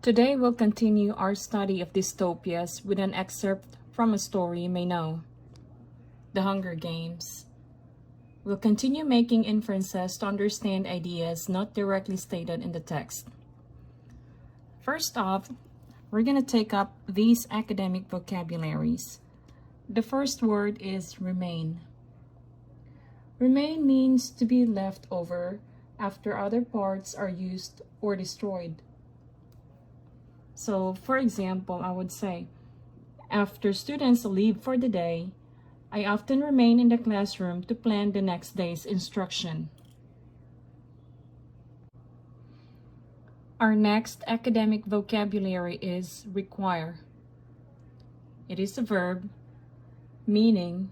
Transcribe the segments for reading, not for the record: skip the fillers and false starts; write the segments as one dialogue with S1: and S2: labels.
S1: Today we'll continue our study of dystopias with an excerpt from a story you may know, The Hunger Games. We'll continue making inferences to understand ideas not directly stated in the text. First off, we're going to take up these academic vocabularies. The first word is remain. Remain means to be left over after other parts are used or destroyed. So, for example, I would say, after students leave for the day, I often remain in the classroom to plan the next day's instruction. Our next academic vocabulary is require. It is a verb meaning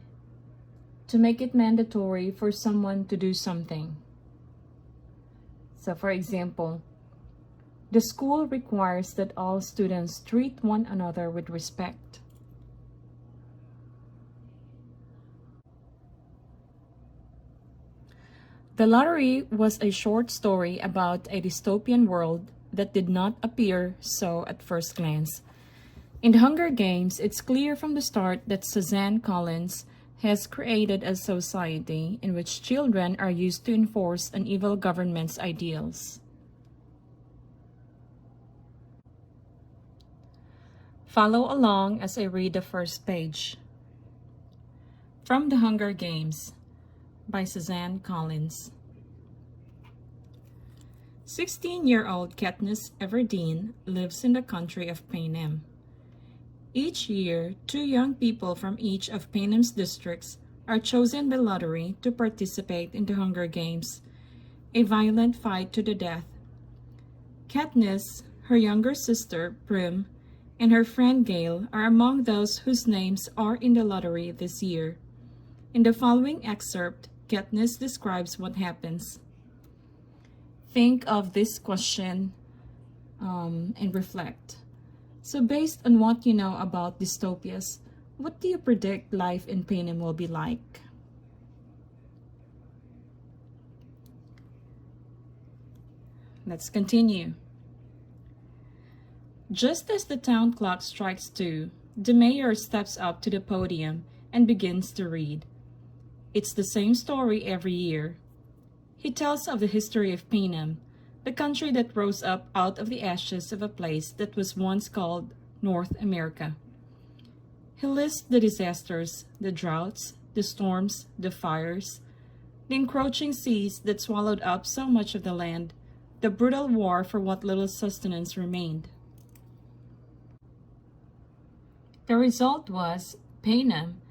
S1: to make it mandatory for someone to do something. So, for example, the school requires that all students treat one another with respect. The Lottery was a short story about a dystopian world that did not appear so at first glance. In The Hunger Games, it's clear from the start that Suzanne Collins has created a society in which children are used to enforce an evil government's ideals. Follow along as I read the first page. From The Hunger Games by Suzanne Collins. 16-year-old Katniss Everdeen lives in the country of Panem. Each year, 2 young people from each of Panem's districts are chosen by lottery to participate in the Hunger Games, a violent fight to the death. Katniss, her younger sister, Prim, and her friend Gail are among those whose names are in the lottery this year. In the following excerpt, Katniss describes what happens. Think of this question and reflect. So based on what you know about dystopias, what do you predict life in Panem will be like? Let's continue. Just as the town clock strikes 2, the mayor steps up to the podium and begins to read. It's the same story every year. He tells of the history of Panem, the country that rose up out of the ashes of a place that was once called North America. He lists the disasters, the droughts, the storms, the fires, the encroaching seas that swallowed up so much of the land, the brutal war for what little sustenance remained. The result was Panem,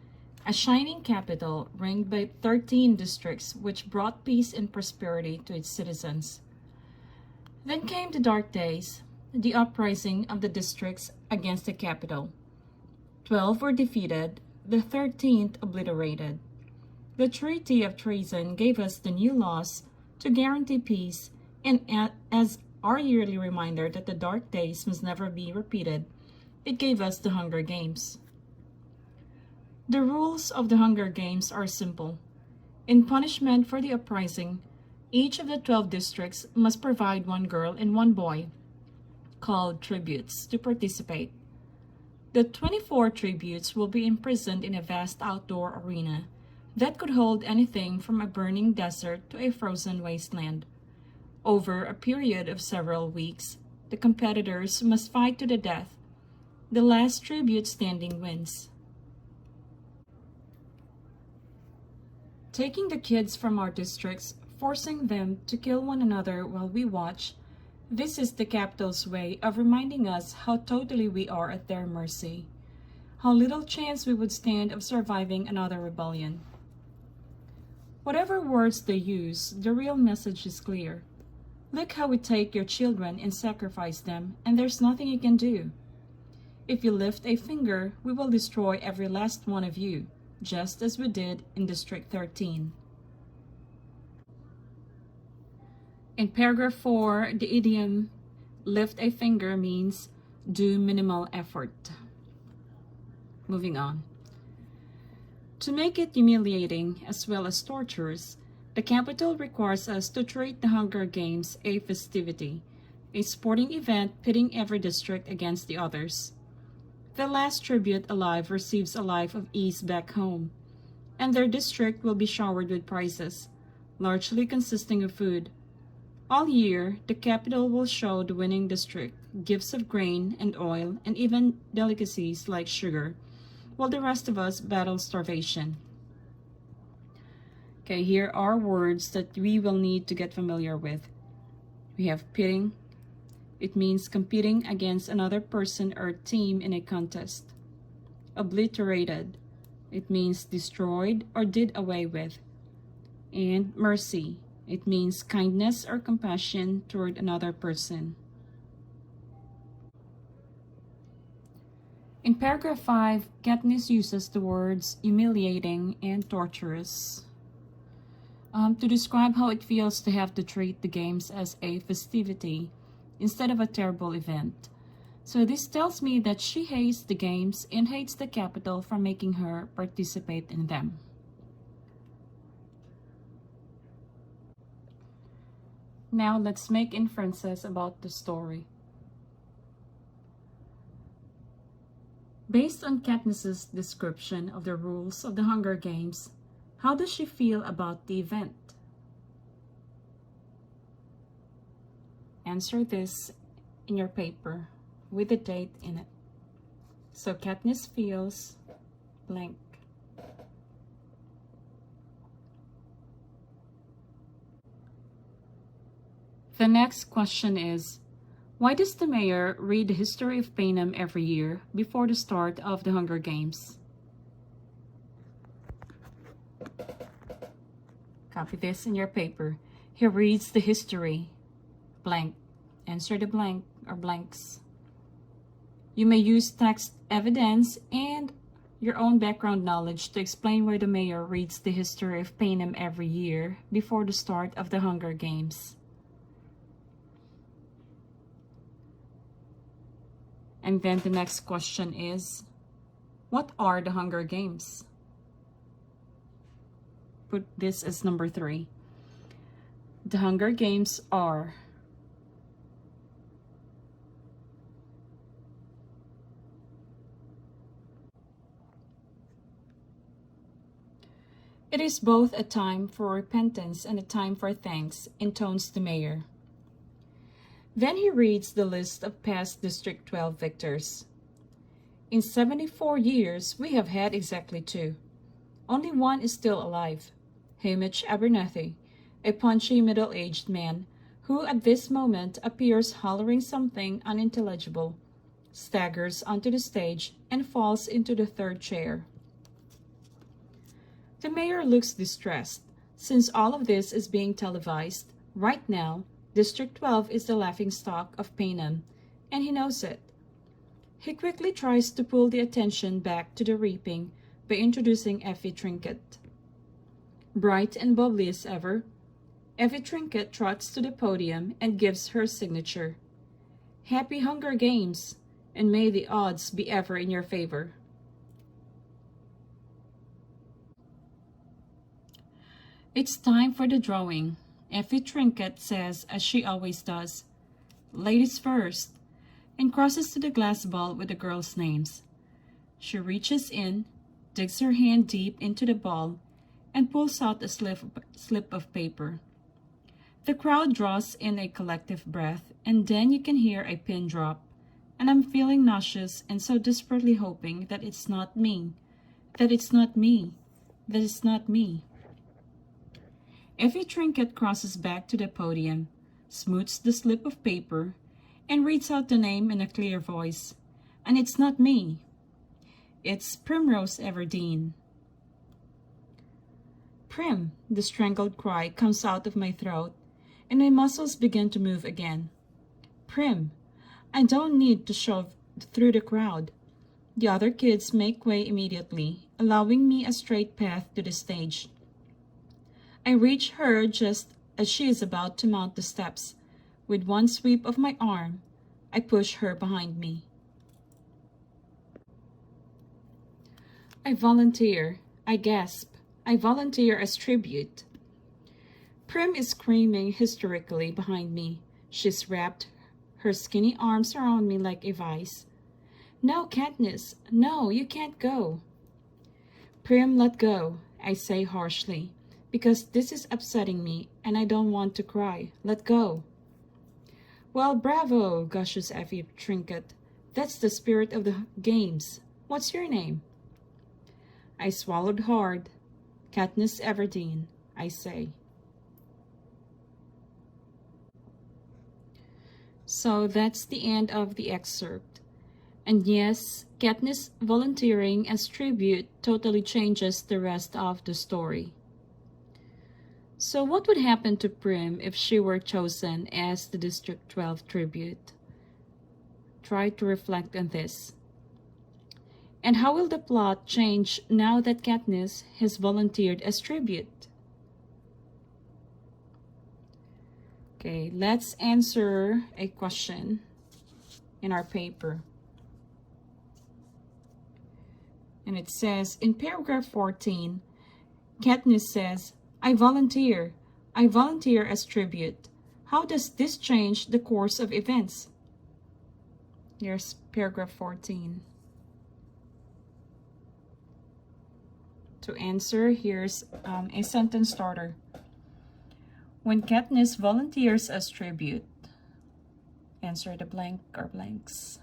S1: a shining capital ringed by 13 districts which brought peace and prosperity to its citizens. Then came the dark days, the uprising of the districts against the capital. 12 were defeated, the 13th obliterated. The Treaty of Treason gave us the new laws to guarantee peace, and as our yearly reminder that the dark days must never be repeated, it gave us the Hunger Games. The rules of the Hunger Games are simple. In punishment for the uprising, each of the 12 districts must provide 1 girl and 1 boy, called tributes, to participate. The 24 tributes will be imprisoned in a vast outdoor arena that could hold anything from a burning desert to a frozen wasteland. Over a period of several weeks, the competitors must fight to the death. The last tribute standing wins. Taking the kids from our districts, forcing them to kill one another while we watch, this is the capital's way of reminding us how totally we are at their mercy, how little chance we would stand of surviving another rebellion. Whatever words they use, the real message is clear. Look how we take your children and sacrifice them, and there's nothing you can do. If you lift a finger, we will destroy every last one of you, just as we did in District 13. In paragraph 4, the idiom lift a finger means do minimal effort. Moving on. To make it humiliating as well as torturous, the capital requires us to treat the Hunger Games a festivity, a sporting event pitting every district against the others. The last tribute alive receives a life of ease back home, and their district will be showered with prizes, largely consisting of food. All year, the capital will show the winning district gifts of grain and oil and even delicacies like sugar, while the rest of us battle starvation. Okay, here are words that we will need to get familiar with. We have pitting. It means competing against another person or team in a contest. Obliterated. It means destroyed or did away with. And mercy. It means kindness or compassion toward another person. In paragraph 5, Katniss uses the words humiliating and torturous to describe how it feels to have to treat the games as a festivity instead of a terrible event. So this tells me that she hates the games and hates the capital for making her participate in them. Now let's make inferences about the story. Based on Katniss's description of the rules of the Hunger Games, how does she feel about the event? Answer this in your paper with the date in it. So Katniss feels blank. The next question is, why does the mayor read the history of Panem every year before the start of the Hunger Games? Copy this in your paper. He reads the history. Blank. Answer the blank or blanks. You may use text evidence and your own background knowledge to explain why the mayor reads the history of Panem every year before the start of the Hunger Games. And then the next question is, what are the Hunger Games? Put this as number 3. The Hunger Games are It is both a time for repentance and a time for thanks, intones the mayor. Then he reads the list of past District 12 victors. In 74 years, we have had exactly 2. Only one is still alive, Hamish Abernathy, a punchy middle-aged man who at this moment appears hollering something unintelligible, staggers onto the stage, and falls into the 3rd chair. The mayor looks distressed. Since all of this is being televised, right now, District 12 is the laughingstock of Panem, and he knows it. He quickly tries to pull the attention back to the reaping by introducing Effie Trinket. Bright and bubbly as ever, Effie Trinket trots to the podium and gives her signature. Happy Hunger Games, and may the odds be ever in your favor. It's time for the drawing, Effie Trinket says as she always does. Ladies first, and crosses to the glass ball with the girls' names. She reaches in, digs her hand deep into the ball, and pulls out a slip of paper. The crowd draws in a collective breath, and then you can hear a pin drop, and I'm feeling nauseous and so desperately hoping that it's not me, that it's not me, that it's not me. Effie Trinket crosses back to the podium, smooths the slip of paper, and reads out the name in a clear voice. And it's not me. It's Primrose Everdeen. Prim, the strangled cry comes out of my throat, and my muscles begin to move again. Prim, I don't need to shove through the crowd. The other kids make way immediately, allowing me a straight path to the stage. I reach her just as she is about to mount the steps. With one sweep of my arm, I push her behind me. I volunteer. I gasp. I volunteer as tribute. Prim is screaming hysterically behind me. She's wrapped her skinny arms around me like a vice. No, Katniss, no, you can't go. Prim, let go, I say harshly, because this is upsetting me and I don't want to cry. Let go. Well, bravo, gushes Effie Trinket. That's the spirit of the games. What's your name? I swallowed hard. Katniss Everdeen, I say. So that's the end of the excerpt. And yes, Katniss volunteering as tribute totally changes the rest of the story. So what would happen to Prim if she were chosen as the District 12 tribute? Try to reflect on this. And how will the plot change now that Katniss has volunteered as tribute? Okay, let's answer a question in our paper. And it says, in paragraph 14, Katniss says, I volunteer as tribute. How does this change the course of events? Here's paragraph 14. To answer, here's a sentence starter. When Katniss volunteers as tribute, answer the blank or blanks.